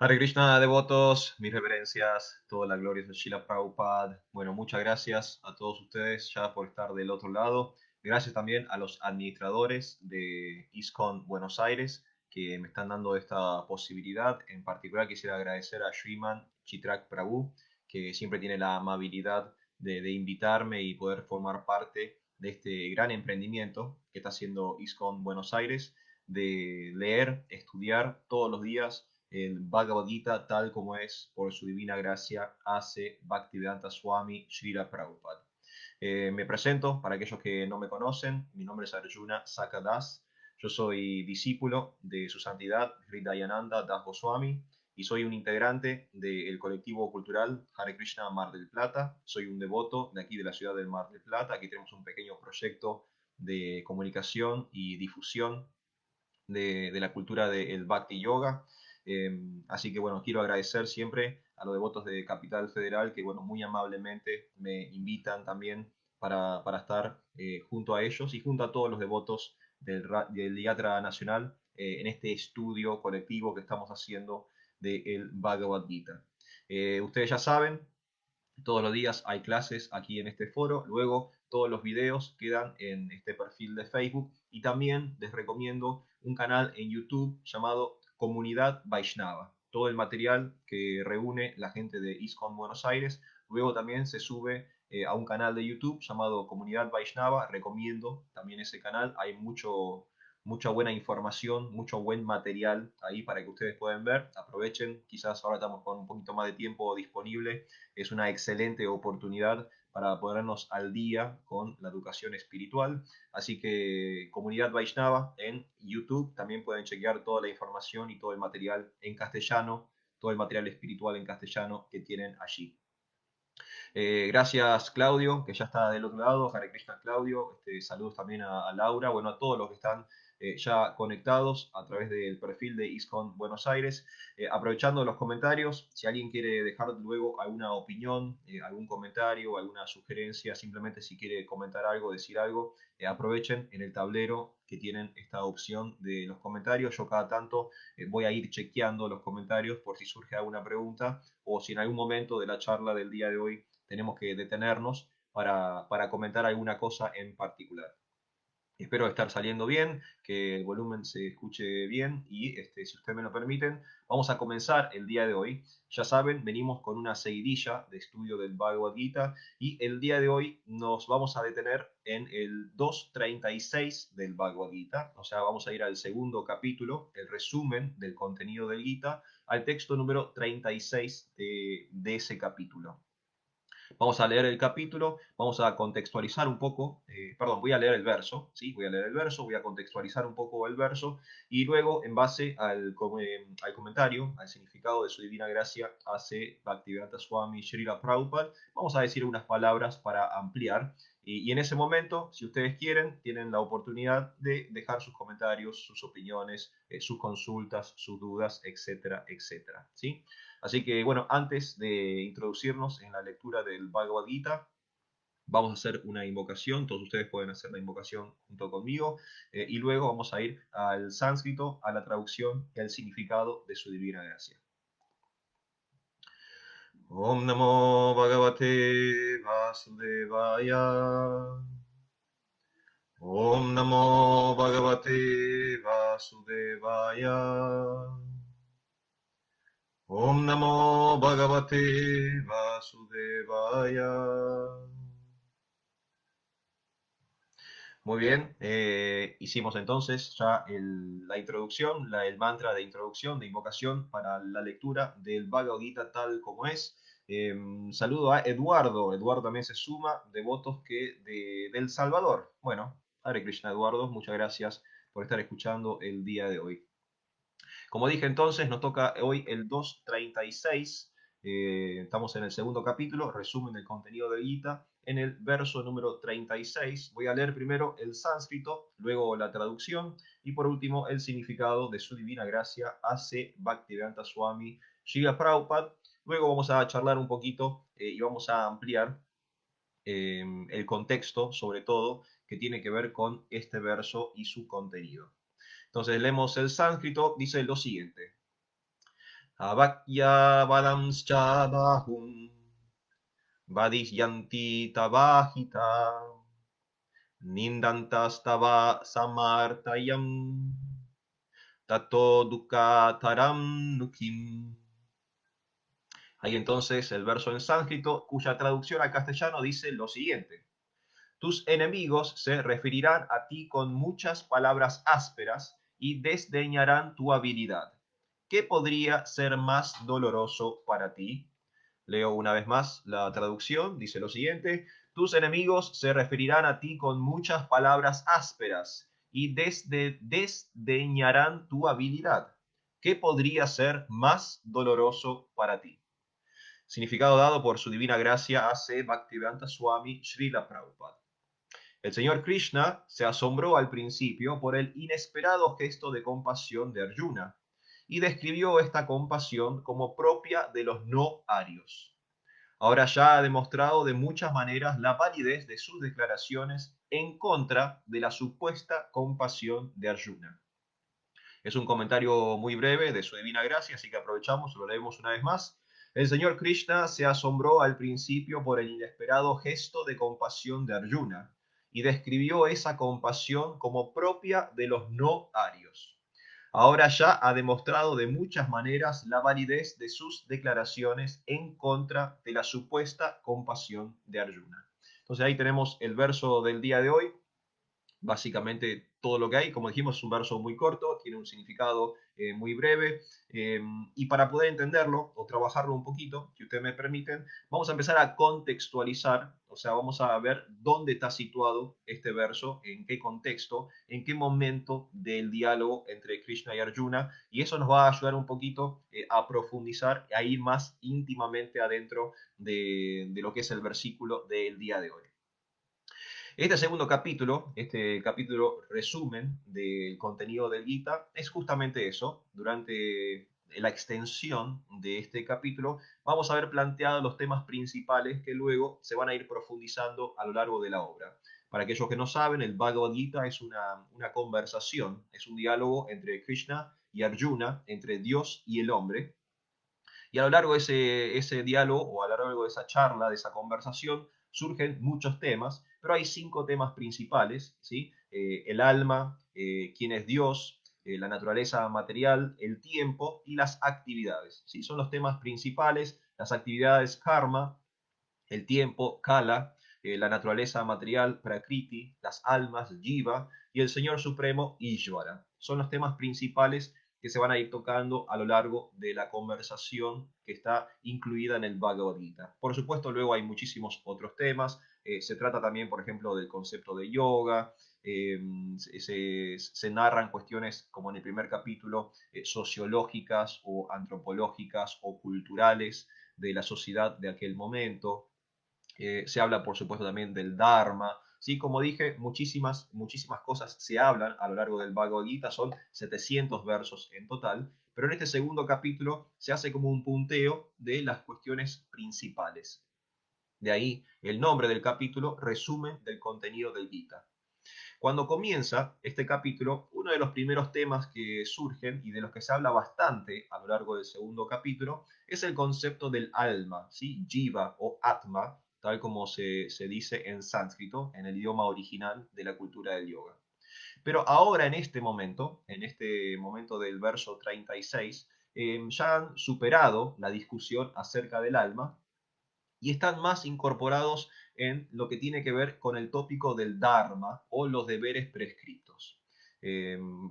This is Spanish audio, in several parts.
Hare Krishna, devotos, mis reverencias, toda la gloria de Srila Prabhupada. Bueno, muchas gracias a todos ustedes ya por estar del otro lado. Gracias también a los administradores de ISKCON Buenos Aires que me están dando esta posibilidad. En particular quisiera agradecer a Sriman Chitrak Prabhu, que siempre tiene la amabilidad de invitarme y poder formar parte de este gran emprendimiento que está haciendo ISKCON Buenos Aires, de leer, estudiar todos los días el Bhagavad Gita tal como es por su divina gracia hace Bhaktivedanta Swami Srila Prabhupada. Me presento para aquellos que no me conocen, mi nombre es Arjuna Sakadas, yo soy discípulo de su santidad Hridayananda Das Goswami y soy un integrante del colectivo cultural Hare Krishna Mar del Plata, soy un devoto de aquí de la ciudad del Mar del Plata, aquí tenemos un pequeño proyecto de comunicación y difusión de la cultura del Bhakti Yoga. Así que bueno, quiero agradecer siempre a los devotos de Capital Federal que bueno, muy amablemente me invitan también para estar junto a ellos y junto a todos los devotos del Yatra Nacional en este estudio colectivo que estamos haciendo del Bhagavad Gita. Ustedes ya saben, todos los días hay clases aquí en este foro, luego todos los videos quedan en este perfil de Facebook y también les recomiendo un canal en YouTube llamado Comunidad Vaishnava. Todo el material que reúne la gente de ISKCON Buenos Aires, luego también se sube a un canal de YouTube llamado Comunidad Vaishnava, recomiendo también ese canal, hay mucha buena información, mucho buen material ahí para que ustedes puedan ver, aprovechen, quizás ahora estamos con un poquito más de tiempo disponible, es una excelente oportunidad para ponernos al día con la educación espiritual. Así que comunidad Vaishnava en YouTube también pueden chequear toda la información y todo el material en castellano, todo el material espiritual en castellano que tienen allí. Gracias Claudio, que ya está del otro lado. Hare Krishna Claudio. Saludos también a Laura, bueno, a todos los que están ya conectados a través del perfil de ISKCON Buenos Aires. Aprovechando los comentarios, si alguien quiere dejar luego alguna opinión, algún comentario, alguna sugerencia, simplemente si quiere comentar algo, decir algo, aprovechen en el tablero que tienen esta opción de los comentarios. Yo cada tanto voy a ir chequeando los comentarios por si surge alguna pregunta o si en algún momento de la charla del día de hoy tenemos que detenernos para comentar alguna cosa en particular. Espero estar saliendo bien, que el volumen se escuche bien y si ustedes me lo permiten, vamos a comenzar el día de hoy. Ya saben, venimos con una seguidilla de estudio del Bhagavad Gita y el día de hoy nos vamos a detener en el 236 del Bhagavad Gita, o sea, vamos a ir al segundo capítulo, el resumen del contenido del Gita, al texto número 36 de ese capítulo. Vamos a leer el capítulo, vamos a contextualizar un poco, perdón, voy a leer el verso, ¿sí? Voy a leer el verso, voy a contextualizar un poco el verso y luego, en base al comentario, al significado de su divina gracia, hace Bhaktivedanta Swami Srila Prabhupada, vamos a decir unas palabras para ampliar. Y en ese momento, si ustedes quieren, tienen la oportunidad de dejar sus comentarios, sus opiniones, sus consultas, sus dudas, etcétera, etcétera, ¿sí? Así que bueno, antes de introducirnos en la lectura del Bhagavad Gita, vamos a hacer una invocación, todos ustedes pueden hacer la invocación junto conmigo, y luego vamos a ir al sánscrito, a la traducción y al significado de su divina gracia. Om Namo Bhagavate Vasudevaya. Om Namo Bhagavate Vasudevaya. Om Namo Bhagavate Vasudevaya. Muy bien, hicimos entonces ya la introducción, el mantra de introducción, de invocación para la lectura del Bhagavad Gita tal como es. Saludo a Eduardo, Eduardo también se suma, devotos de El Salvador. Bueno, Hare Krishna Eduardo, muchas gracias por estar escuchando el día de hoy. Como dije entonces, nos toca hoy el 236. Estamos en el segundo capítulo, resumen del contenido de Gita. En el verso número 36 voy a leer primero el sánscrito, luego la traducción y por último el significado de su divina gracia hace Bhaktivedanta Swami Srila Prabhupada. Luego vamos a charlar un poquito y vamos a ampliar el contexto, sobre todo, que tiene que ver con este verso y su contenido. Entonces leemos el sánscrito, dice lo siguiente. Avakya balamscha bahum vadishyanti tabahita nindantas tava samartayam tato dukataram nukim. Hay entonces el verso en sánscrito cuya traducción al castellano dice lo siguiente. Tus enemigos se referirán a ti con muchas palabras ásperas y desdeñarán tu habilidad. ¿Qué podría ser más doloroso para ti? Leo una vez más la traducción, dice lo siguiente. Tus enemigos se referirán a ti con muchas palabras ásperas y desdeñarán tu habilidad. ¿Qué podría ser más doloroso para ti? Significado dado por su divina gracia A.C. Bhaktivedanta Swami Srila Prabhupada. El señor Krishna se asombró al principio por el inesperado gesto de compasión de Arjuna y describió esta compasión como propia de los no arios. Ahora ya ha demostrado de muchas maneras la validez de sus declaraciones en contra de la supuesta compasión de Arjuna. Es un comentario muy breve de su divina gracia, así que aprovechamos, lo leemos una vez más. El señor Krishna se asombró al principio por el inesperado gesto de compasión de Arjuna y describió esa compasión como propia de los no arios. Ahora ya ha demostrado de muchas maneras la validez de sus declaraciones en contra de la supuesta compasión de Arjuna. Entonces ahí tenemos el verso del día de hoy, básicamente todo lo que hay. Como dijimos, es un verso muy corto, tiene un significado muy breve, y para poder entenderlo o trabajarlo un poquito, si ustedes me permiten, vamos a empezar a contextualizar, o sea, vamos a ver dónde está situado este verso, en qué contexto, en qué momento del diálogo entre Krishna y Arjuna, y eso nos va a ayudar un poquito a profundizar, a ir más íntimamente adentro de lo que es el versículo del día de hoy. Este segundo capítulo, este capítulo resumen del contenido del Gita, es justamente eso. Durante la extensión de este capítulo vamos a ver planteados los temas principales que luego se van a ir profundizando a lo largo de la obra. Para aquellos que no saben, el Bhagavad Gita es una conversación, es un diálogo entre Krishna y Arjuna, entre Dios y el hombre, y a lo largo de ese diálogo o a lo largo de esa charla, de esa conversación, surgen muchos temas, pero hay 5 temas principales, ¿sí? El alma, quién es Dios, la naturaleza material, el tiempo y las actividades, ¿sí? Son los temas principales, las actividades karma, el tiempo, Kala, la naturaleza material, Prakriti, las almas, Jiva, y el Señor Supremo, Ishvara. Son los temas principales que se van a ir tocando a lo largo de la conversación que está incluida en el Bhagavad Gita. Por supuesto, luego hay muchísimos otros temas. Se trata también, por ejemplo, del concepto de yoga. Se narran cuestiones, como en el primer capítulo, sociológicas o antropológicas o culturales de la sociedad de aquel momento. Se habla, por supuesto, también del Dharma. Sí, como dije, muchísimas cosas se hablan a lo largo del Bhagavad Gita, son 700 versos en total, pero en este segundo capítulo se hace como un punteo de las cuestiones principales. De ahí el nombre del capítulo, resumen del contenido del Gita. Cuando comienza este capítulo, uno de los primeros temas que surgen y de los que se habla bastante a lo largo del segundo capítulo es el concepto del alma, ¿sí? Jiva o Atma, tal como se dice en sánscrito, en el idioma original de la cultura del yoga. Pero ahora en este momento del verso 36, ya han superado la discusión acerca del alma y están más incorporados en lo que tiene que ver con el tópico del Dharma o los deberes prescritos.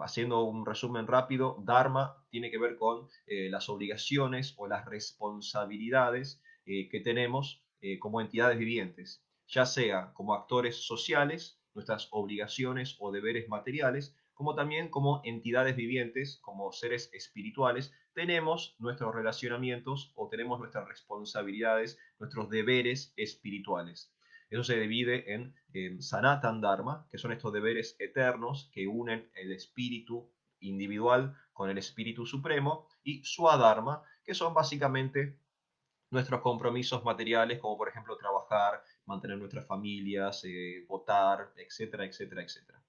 Haciendo un resumen rápido, Dharma tiene que ver con las obligaciones o las responsabilidades que tenemos como entidades vivientes, ya sea como actores sociales, nuestras obligaciones o deberes materiales, como también como entidades vivientes, como seres espirituales, tenemos nuestros relacionamientos o tenemos nuestras responsabilidades, nuestros deberes espirituales. Eso se divide en Sanatan Dharma, que son estos deberes eternos que unen el espíritu individual con el espíritu supremo, y Swadharma, que son básicamente nuestros compromisos materiales, como por ejemplo trabajar, mantener nuestras familias, votar, etcétera, etcétera, etcétera.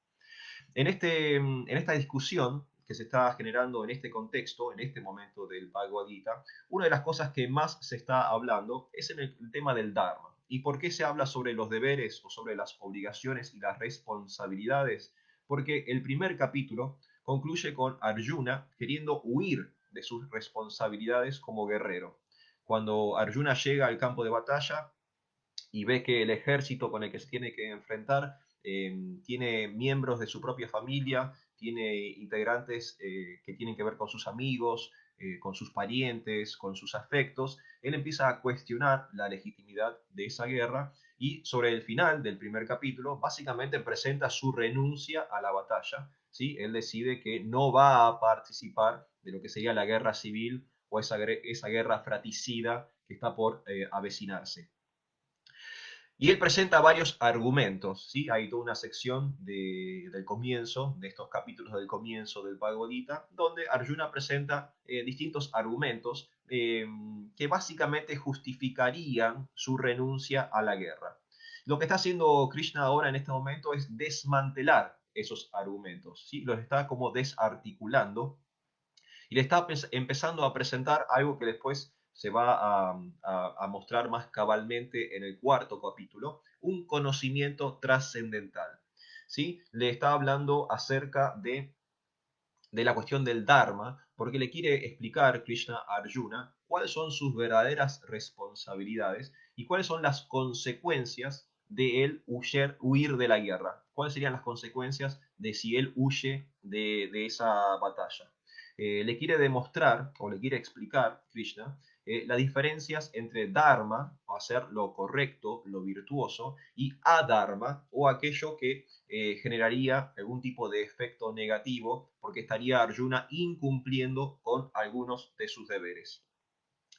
En esta discusión que se está generando en este contexto, en este momento del Bhagavad Gita, una de las cosas que más se está hablando es en el tema del Dharma. ¿Y por qué se habla sobre los deberes o sobre las obligaciones y las responsabilidades? Porque el primer capítulo concluye con Arjuna queriendo huir de sus responsabilidades como guerrero. Cuando Arjuna llega al campo de batalla y ve que el ejército con el que se tiene que enfrentar tiene miembros de su propia familia, tiene integrantes que tienen que ver con sus amigos, con sus parientes, con sus afectos, él empieza a cuestionar la legitimidad de esa guerra y sobre el final del primer capítulo básicamente presenta su renuncia a la batalla. ¿Sí? Él decide que no va a participar de lo que sería la guerra civil o esa guerra fratricida que está por avecinarse. Y él presenta varios argumentos, ¿sí? Hay toda una sección del comienzo, de estos capítulos del comienzo del Bhagavad Gita, donde Arjuna presenta distintos argumentos que básicamente justificarían su renuncia a la guerra. Lo que está haciendo Krishna ahora en este momento es desmantelar esos argumentos, ¿sí? Los está como desarticulando y le está empezando a presentar algo que después se va a mostrar más cabalmente en el cuarto capítulo, un conocimiento trascendental. ¿Sí? Le está hablando acerca de la cuestión del Dharma, porque le quiere explicar Krishna a Arjuna cuáles son sus verdaderas responsabilidades y cuáles son las consecuencias de él huir de la guerra. ¿Cuáles serían las consecuencias de si él huye de esa batalla? Le quiere demostrar o le quiere explicar Krishna las diferencias entre Dharma, o hacer lo correcto, lo virtuoso, y Adharma, o aquello que generaría algún tipo de efecto negativo porque estaría Arjuna incumpliendo con algunos de sus deberes.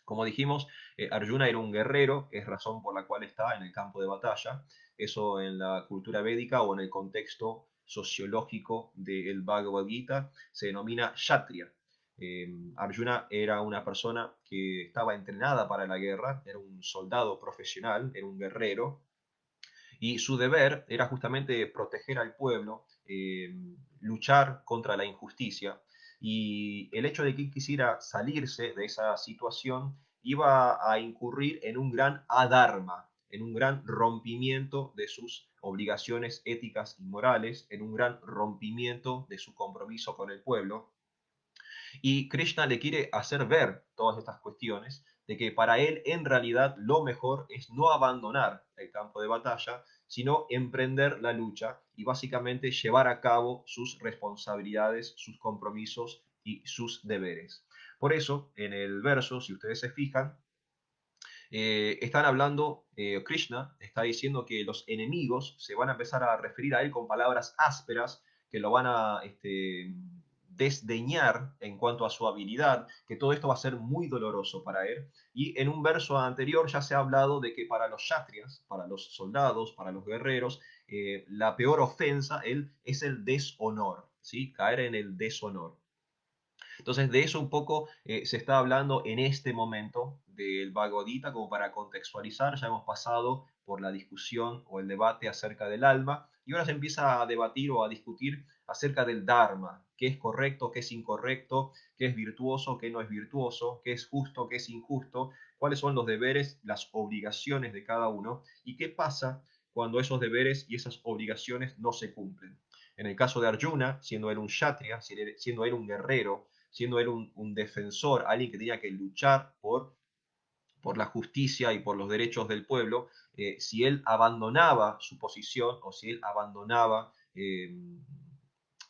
Como dijimos, Arjuna era un guerrero, es razón por la cual está en el campo de batalla. Eso en la cultura védica o en el contexto sociológico del Bhagavad Gita se denomina Kshatriya. Arjuna era una persona que estaba entrenada para la guerra, era un soldado profesional, era un guerrero, y su deber era justamente proteger al pueblo, luchar contra la injusticia. Y el hecho de que él quisiera salirse de esa situación iba a incurrir en un gran adharma, en un gran rompimiento de sus obligaciones éticas y morales, en un gran rompimiento de su compromiso con el pueblo. Y Krishna le quiere hacer ver todas estas cuestiones, de que para él en realidad lo mejor es no abandonar el campo de batalla, sino emprender la lucha y básicamente llevar a cabo sus responsabilidades, sus compromisos y sus deberes. Por eso, en el verso, si ustedes se fijan, están hablando, Krishna está diciendo que los enemigos se van a empezar a referir a él con palabras ásperas, que lo van a desdeñar en cuanto a su habilidad, que todo esto va a ser muy doloroso para él. Y en un verso anterior ya se ha hablado de que para los kshatriyas, para los soldados, para los guerreros, la peor ofensa es el deshonor, ¿sí? Caer en el deshonor. Entonces, de eso un poco se está hablando en este momento del Bhagavad Gita, como para contextualizar. Ya hemos pasado por la discusión o el debate acerca del alma, y ahora se empieza a debatir o a discutir acerca del Dharma, qué es correcto, qué es incorrecto, qué es virtuoso, qué no es virtuoso, qué es justo, qué es injusto, cuáles son los deberes, las obligaciones de cada uno, y qué pasa cuando esos deberes y esas obligaciones no se cumplen. En el caso de Arjuna, siendo él un kshatriya, siendo él un guerrero, siendo él un defensor, alguien que tenía que luchar por la justicia y por los derechos del pueblo, si él abandonaba su posición o si él abandonaba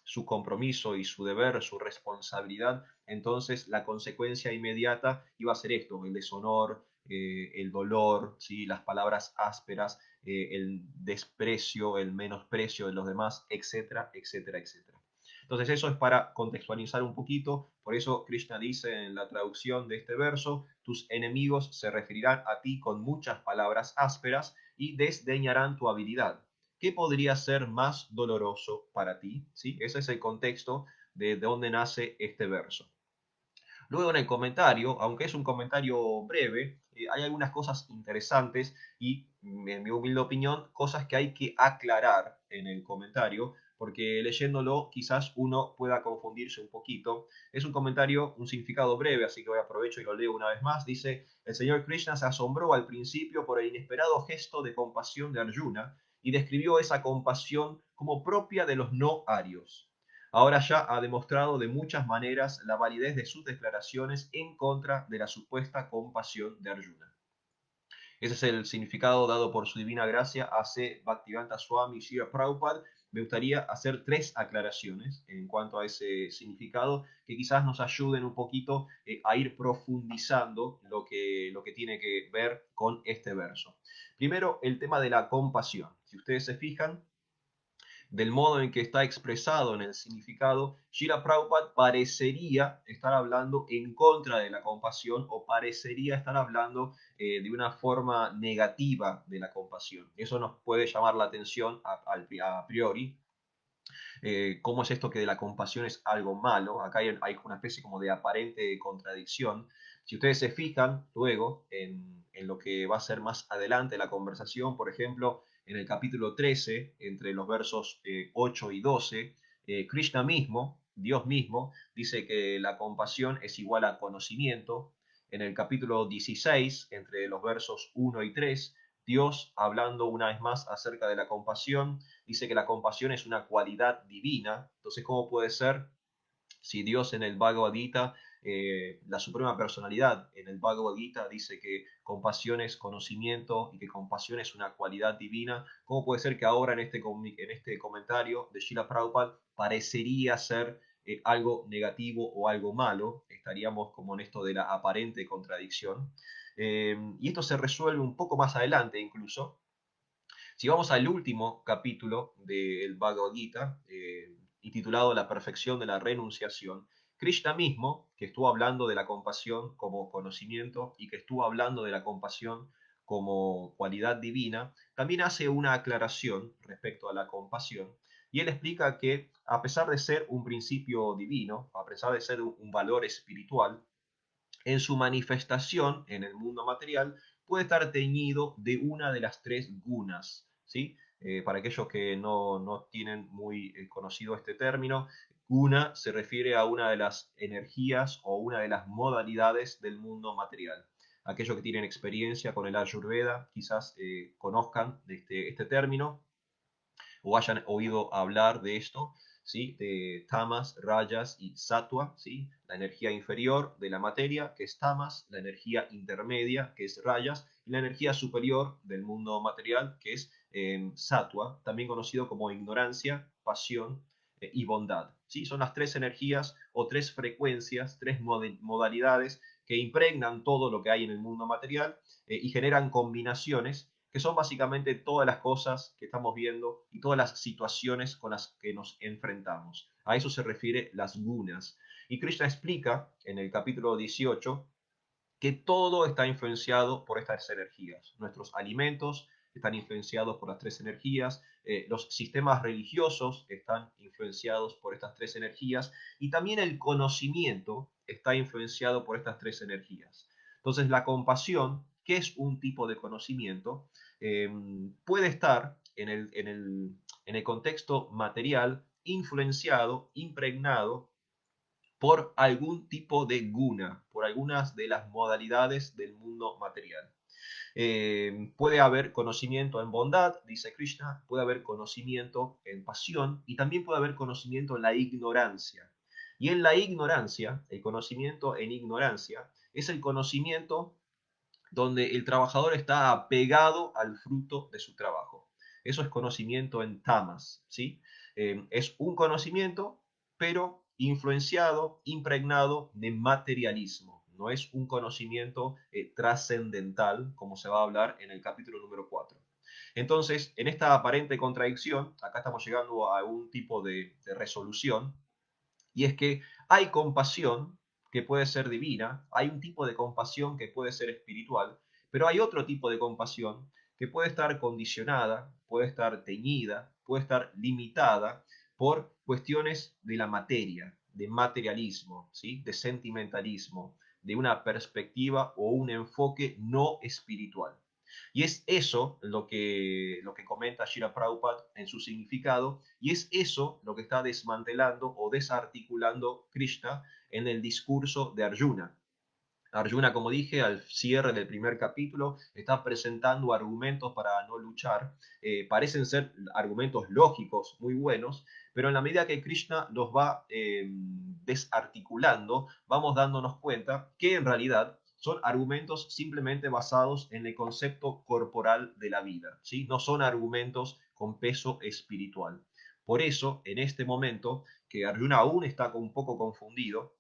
su compromiso y su deber, su responsabilidad, entonces la consecuencia inmediata iba a ser esto, el deshonor, el dolor, ¿sí? Las palabras ásperas, el desprecio, el menosprecio de los demás, etcétera, etcétera, etcétera. Entonces eso es para contextualizar un poquito, por eso Krishna dice en la traducción de este verso, tus enemigos se referirán a ti con muchas palabras ásperas y desdeñarán tu habilidad. ¿Qué podría ser más doloroso para ti? ¿Sí? Ese es el contexto de dónde nace este verso. Luego en el comentario, aunque es un comentario breve, hay algunas cosas interesantes y, en mi humilde opinión, cosas que hay que aclarar en el comentario, porque leyéndolo quizás uno pueda confundirse un poquito. Es un comentario, un significado breve, así que hoy aprovecho y lo leo una vez más. Dice, el señor Krishna se asombró al principio por el inesperado gesto de compasión de Arjuna y describió esa compasión como propia de los no arios. Ahora ya ha demostrado de muchas maneras la validez de sus declaraciones en contra de la supuesta compasión de Arjuna. Ese es el significado dado por su divina gracia a.C. Bhaktivedanta Swami Srila Prabhupada. Me gustaría hacer 3 aclaraciones en cuanto a ese significado que quizás nos ayuden un poquito a ir profundizando lo que tiene que ver con este verso. Primero, el tema de la compasión. Si ustedes se fijan, del modo en que está expresado en el significado, Srila Prabhupada parecería estar hablando en contra de la compasión o parecería estar hablando de una forma negativa de la compasión. Eso nos puede llamar la atención a priori. ¿Cómo es esto que de la compasión es algo malo? Acá hay una especie como de aparente contradicción. Si ustedes se fijan luego en lo que va a ser más adelante la conversación, por ejemplo, en el capítulo 13, entre los versos 8 y 12, Krishna mismo, Dios mismo, dice que la compasión es igual a conocimiento. En el capítulo 16, entre los versos 1 y 3, Dios, hablando una vez más acerca de la compasión, dice que la compasión es una cualidad divina. Entonces, ¿cómo puede ser si Dios en el Bhagavad Gita, la suprema personalidad en el Bhagavad Gita dice que compasión es conocimiento y que compasión es una cualidad divina? ¿Cómo puede ser que ahora en este comentario de Srila Prabhupada parecería ser algo negativo o algo malo? Estaríamos como en esto de la aparente contradicción. Y esto se resuelve un poco más adelante incluso. Si vamos al último capítulo del Bhagavad Gita, intitulado La perfección de la renunciación, Krishna mismo, que estuvo hablando de la compasión como conocimiento y que estuvo hablando de la compasión como cualidad divina, también hace una aclaración respecto a la compasión. Y él explica que a pesar de ser un principio divino, a pesar de ser un valor espiritual, en su manifestación en el mundo material puede estar teñido de una de las 3 gunas, ¿sí? Para aquellos que no tienen muy conocido este término, guna se refiere a una de las energías o una de las modalidades del mundo material. Aquellos que tienen experiencia con el Ayurveda quizás conozcan este término o hayan oído hablar de esto, ¿sí? De tamas, rayas y sattva, ¿sí? La energía inferior de la materia, que es tamas, la energía intermedia, que es rayas, y la energía superior del mundo material, que es sattva, también conocido como ignorancia, pasión y bondad. ¿Sí? Son las 3 energías o 3 frecuencias, 3 modalidades que impregnan todo lo que hay en el mundo material y generan combinaciones que son básicamente todas las cosas que estamos viendo y todas las situaciones con las que nos enfrentamos. A eso se refiere las gunas. Y Krishna explica en el capítulo 18 que todo está influenciado por estas energías. Nuestros alimentos están influenciados por las 3 energías, los sistemas religiosos están influenciados por estas 3 energías y también el conocimiento está influenciado por estas 3 energías. Entonces la compasión, que es un tipo de conocimiento, puede estar en el contexto material influenciado, impregnado por algún tipo de guna, por algunas de las modalidades del mundo material. Puede haber conocimiento en bondad, dice Krishna, puede haber conocimiento en pasión y también puede haber conocimiento en la ignorancia. Y en la ignorancia, el conocimiento en ignorancia, es el conocimiento donde el trabajador está apegado al fruto de su trabajo. Eso es conocimiento en tamas, ¿sí? Es un conocimiento, pero influenciado, impregnado de materialismo. No es un conocimiento trascendental, como se va a hablar en el capítulo número 4. Entonces, en esta aparente contradicción, acá estamos llegando a un tipo de resolución, y es que hay compasión que puede ser divina, hay un tipo de compasión que puede ser espiritual, pero hay otro tipo de compasión que puede estar condicionada, puede estar teñida, puede estar limitada por cuestiones de la materia, de materialismo, ¿sí? De sentimentalismo, de una perspectiva o un enfoque no espiritual. Y es eso lo que comenta Srila Prabhupada en su significado, y es eso lo que está desmantelando o desarticulando Krishna en el discurso de Arjuna. Arjuna, como dije, al cierre del primer capítulo, está presentando argumentos para no luchar. Parecen ser argumentos lógicos, muy buenos, pero en la medida que Krishna los va desarticulando, vamos dándonos cuenta que en realidad son argumentos simplemente basados en el concepto corporal de la vida, ¿sí? No son argumentos con peso espiritual. Por eso, en este momento, que Arjuna aún está un poco confundido,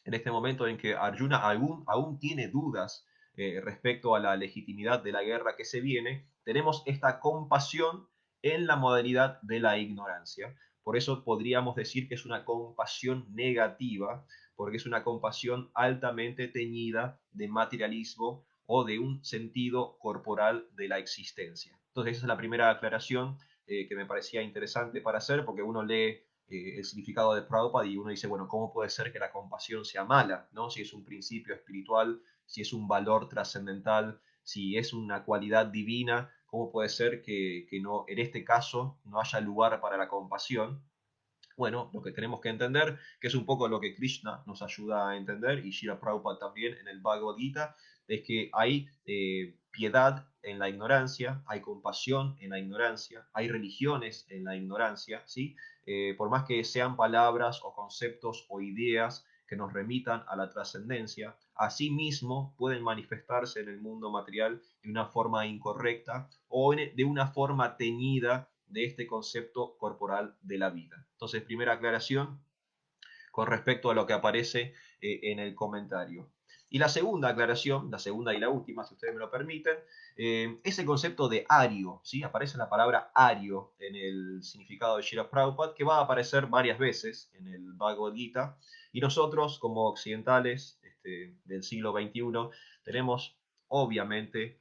en este momento en que Arjuna aún tiene dudas respecto a la legitimidad de la guerra que se viene, tenemos esta compasión en la modalidad de la ignorancia. Por eso podríamos decir que es una compasión negativa, porque es una compasión altamente teñida de materialismo o de un sentido corporal de la existencia. Entonces esa es la primera aclaración que me parecía interesante para hacer, porque uno lee el significado de Prabhupada y uno dice, bueno, ¿cómo puede ser que la compasión sea mala? ¿No? Si es un principio espiritual, si es un valor trascendental, si es una cualidad divina, ¿cómo puede ser que no, en este caso no haya lugar para la compasión? Bueno, lo que tenemos que entender, que es un poco lo que Krishna nos ayuda a entender, y Srila Prabhupada también en el Bhagavad Gita, es que hay piedad en la ignorancia, hay compasión en la ignorancia, hay religiones en la ignorancia, ¿sí? Por más que sean palabras o conceptos o ideas que nos remitan a la trascendencia, asimismo pueden manifestarse en el mundo material de una forma incorrecta o de una forma teñida de este concepto corporal de la vida. Entonces, primera aclaración con respecto a lo que aparece en el comentario. Y la segunda aclaración, la segunda y la última, si ustedes me lo permiten, es el concepto de ario, ¿sí? Aparece la palabra ario en el significado de Srila Prabhupada, que va a aparecer varias veces en el Bhagavad Gita, y nosotros, como occidentales del siglo XXI, tenemos obviamente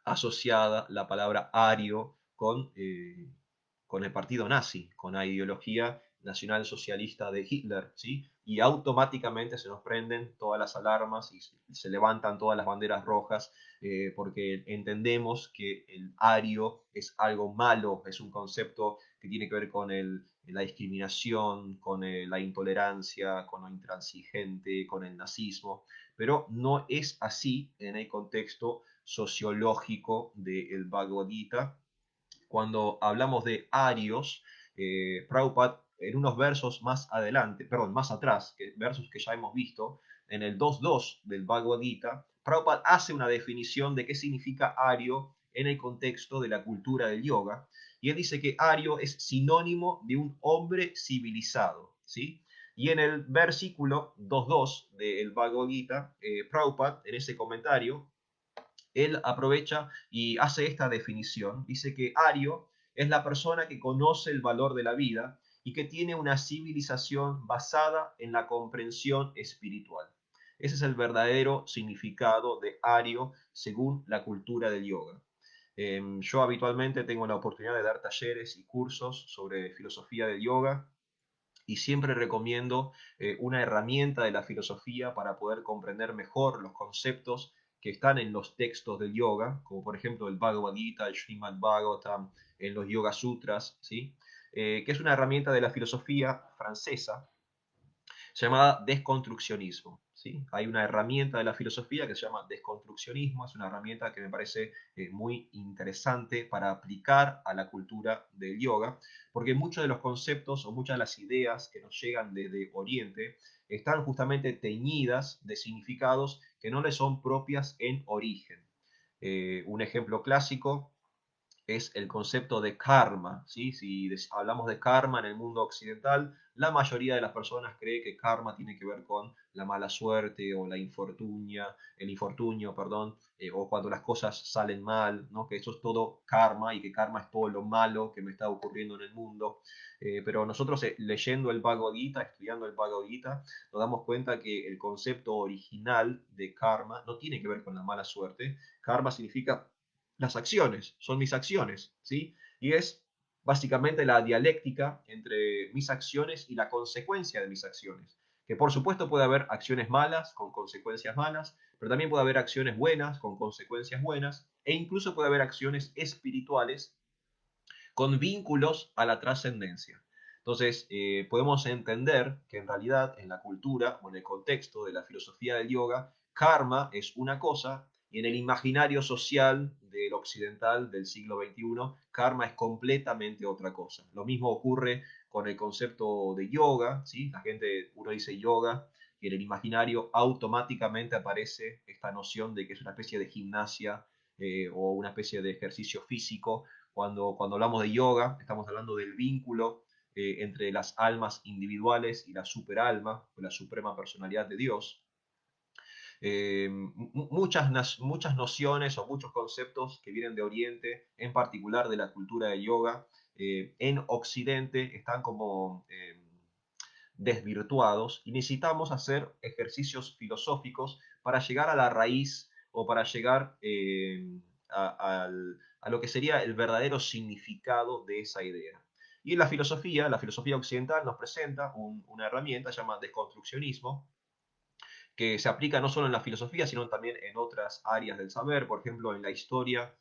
asociada la palabra ario con el partido nazi, con la ideología nacionalsocialista de Hitler, ¿sí? Y automáticamente se nos prenden todas las alarmas y se levantan todas las banderas rojas porque entendemos que el ario es algo malo, es un concepto que tiene que ver con la discriminación, con la intolerancia, con lo intransigente, con el nazismo, pero no es así en el contexto sociológico del Bhagavad Gita. Cuando hablamos de arios, Prabhupada en unos versos más adelante, perdón, más atrás, versos que ya hemos visto, en el 2.2 del Bhagavad Gita, Prabhupada hace una definición de qué significa ario en el contexto de la cultura del yoga, y él dice que ario es sinónimo de un hombre civilizado, ¿sí? Y en el versículo 2.2 del Bhagavad Gita, Prabhupada, en ese comentario, él aprovecha y hace esta definición. Dice que Ario es la persona que conoce el valor de la vida y que tiene una civilización basada en la comprensión espiritual. Ese es el verdadero significado de Ario según la cultura del yoga. Yo habitualmente tengo la oportunidad de dar talleres y cursos sobre filosofía del yoga y siempre recomiendo una herramienta de la filosofía para poder comprender mejor los conceptos que están en los textos del yoga, como por ejemplo el Bhagavad Gita, el Srimad Bhagavatam, en los Yoga Sutras, ¿sí? Que es una herramienta de la filosofía francesa llamada desconstruccionismo. ¿Sí? Hay una herramienta de la filosofía que se llama desconstruccionismo, es una herramienta que me parece muy interesante para aplicar a la cultura del yoga, porque muchos de los conceptos o muchas de las ideas que nos llegan desde Oriente están justamente teñidas de significados que no les son propias en origen. Un ejemplo clásico es el concepto de karma, ¿sí? Si hablamos de karma en el mundo occidental, la mayoría de las personas cree que karma tiene que ver con la mala suerte o el infortunio, perdón, o cuando las cosas salen mal, ¿no? Que eso es todo karma y que karma es todo lo malo que me está ocurriendo en el mundo. Pero nosotros leyendo el Bhagavad Gita, estudiando el Bhagavad Gita, nos damos cuenta que el concepto original de karma no tiene que ver con la mala suerte. Karma significa las acciones, son mis acciones, ¿sí? Y es básicamente la dialéctica entre mis acciones y la consecuencia de mis acciones. Que por supuesto puede haber acciones malas con consecuencias malas, pero también puede haber acciones buenas con consecuencias buenas, e incluso puede haber acciones espirituales con vínculos a la trascendencia. Entonces, podemos entender que en realidad en la cultura o en el contexto de la filosofía del yoga, karma es una cosa y en el imaginario social del occidental del siglo XXI, karma es completamente otra cosa. Lo mismo ocurre con el concepto de yoga, ¿sí? La gente, uno dice yoga y en el imaginario automáticamente aparece esta noción de que es una especie de gimnasia o una especie de ejercicio físico cuando hablamos de yoga, estamos hablando del vínculo entre las almas individuales y la superalma, o la suprema personalidad de Dios. Muchas nociones o muchos conceptos que vienen de Oriente, en particular de la cultura de yoga, en Occidente están como desvirtuados y necesitamos hacer ejercicios filosóficos para llegar a la raíz o para llegar a lo que sería el verdadero significado de esa idea. Y en la filosofía occidental nos presenta una herramienta llamada desconstruccionismo, que se aplica no solo en la filosofía, sino también en otras áreas del saber. Por ejemplo, en la historia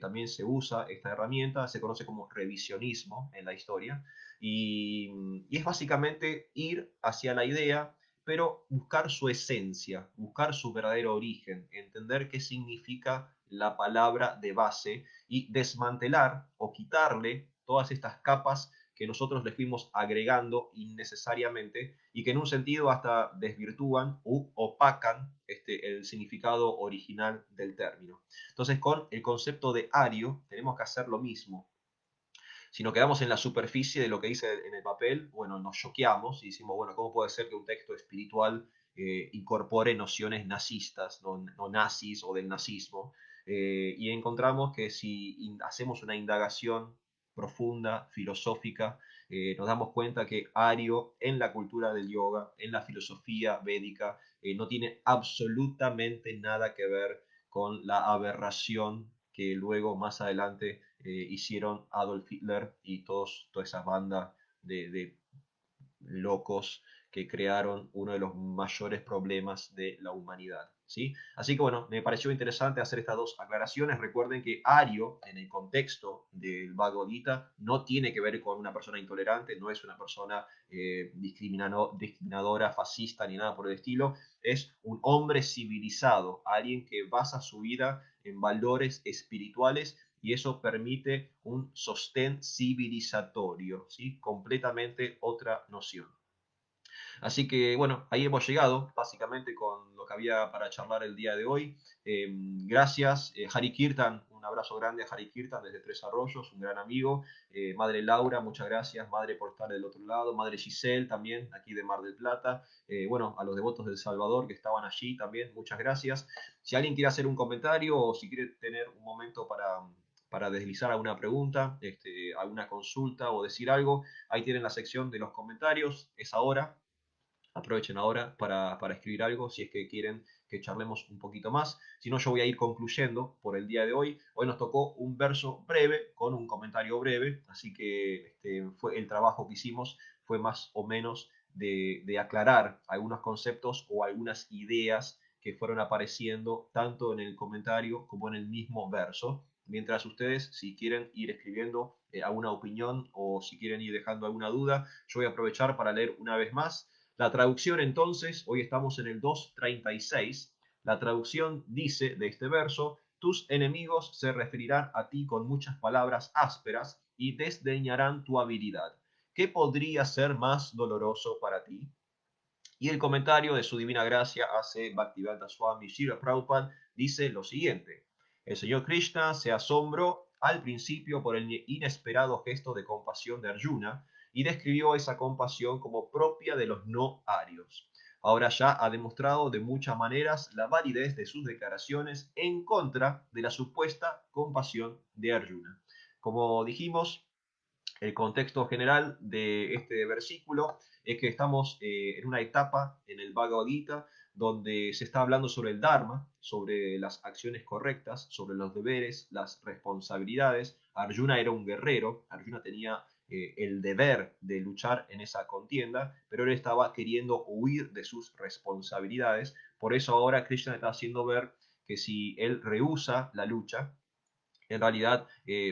también se usa esta herramienta, se conoce como revisionismo en la historia, y es básicamente ir hacia la idea, pero buscar su esencia, buscar su verdadero origen, entender qué significa la palabra de base y desmantelar o quitarle todas estas capas que nosotros le fuimos agregando innecesariamente y que en un sentido hasta desvirtúan u opacan el significado original del término. Entonces, con el concepto de ario tenemos que hacer lo mismo. Si nos quedamos en la superficie de lo que dice en el papel, bueno, nos choqueamos y decimos, bueno, ¿cómo puede ser que un texto espiritual incorpore nociones nazistas, no nazis o del nazismo? Y encontramos que si hacemos una indagación profunda, filosófica, nos damos cuenta que Ario en la cultura del yoga, en la filosofía védica, no tiene absolutamente nada que ver con la aberración que luego más adelante hicieron Adolf Hitler y toda esa banda de locos que crearon uno de los mayores problemas de la humanidad. ¿Sí? Así que bueno, me pareció interesante hacer estas dos aclaraciones. Recuerden que Ario, en el contexto del Bhagavad Gita, no tiene que ver con una persona intolerante, no es una persona discriminadora, fascista ni nada por el estilo. Es un hombre civilizado, alguien que basa su vida en valores espirituales y eso permite un sostén civilizatorio, ¿sí? Completamente otra noción. Así que bueno, ahí hemos llegado básicamente con lo que había para charlar el día de hoy. Gracias, Hari Kirtan, un abrazo grande a Hari Kirtan desde Tres Arroyos, un gran amigo. Madre Laura, muchas gracias, madre por estar del otro lado. Madre Giselle también, aquí de Mar del Plata. Bueno, a los devotos del Salvador que estaban allí también, muchas gracias. Si alguien quiere hacer un comentario o si quiere tener un momento para deslizar alguna pregunta, alguna consulta o decir algo, ahí tienen la sección de los comentarios, es ahora. Aprovechen ahora para escribir algo si es que quieren que charlemos un poquito más. Si no, yo voy a ir concluyendo por el día de hoy. Hoy nos tocó un verso breve con un comentario breve, así que fue el trabajo que hicimos fue más o menos de aclarar algunos conceptos o algunas ideas que fueron apareciendo tanto en el comentario como en el mismo verso. Mientras ustedes, si quieren ir escribiendo alguna opinión o si quieren ir dejando alguna duda, yo voy a aprovechar para leer una vez más la traducción entonces, hoy estamos en el 236, la traducción dice de este verso, tus enemigos se referirán a ti con muchas palabras ásperas y desdeñarán tu habilidad. ¿Qué podría ser más doloroso para ti? Y el comentario de su divina gracia hace Bhaktivedanta Swami Srila Prabhupada dice lo siguiente. El señor Krishna se asombró al principio por el inesperado gesto de compasión de Arjuna y describió esa compasión como propia de los no arios. Ahora ya ha demostrado de muchas maneras la validez de sus declaraciones en contra de la supuesta compasión de Arjuna. Como dijimos, el contexto general de este versículo es que estamos en una etapa en el Bhagavad Gita donde se está hablando sobre el Dharma, sobre las acciones correctas, sobre los deberes, las responsabilidades. Arjuna era un guerrero, Arjuna tenía el deber de luchar en esa contienda, pero él estaba queriendo huir de sus responsabilidades. Por eso ahora Krishna está haciendo ver que si él rehúsa la lucha, en realidad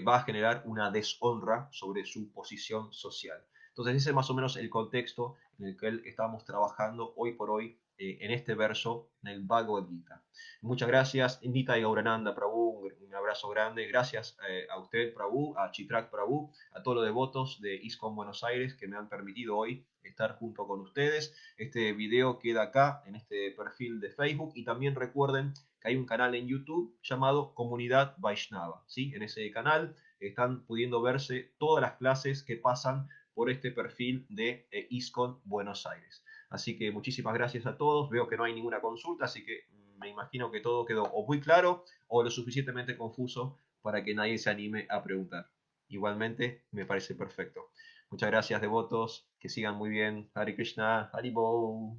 va a generar una deshonra sobre su posición social. Entonces ese es más o menos el contexto en el que estamos trabajando hoy por hoy en este verso en el Bhagavad Gita. Muchas gracias, Nita y Gaurananda Prabhu, un abrazo grande. Gracias a usted, Prabhu, a Chitrak Prabhu, a todos los devotos de ISKCON Buenos Aires que me han permitido hoy estar junto con ustedes. Este video queda acá en este perfil de Facebook y también recuerden que hay un canal en YouTube llamado Comunidad Vaishnava. ¿Sí? En ese canal están pudiendo verse todas las clases que pasan por este perfil de ISKCON Buenos Aires. Así que muchísimas gracias a todos. Veo que no hay ninguna consulta, así que me imagino que todo quedó o muy claro o lo suficientemente confuso para que nadie se anime a preguntar. Igualmente, me parece perfecto. Muchas gracias, devotos. Que sigan muy bien. Hare Krishna, Hare Bo.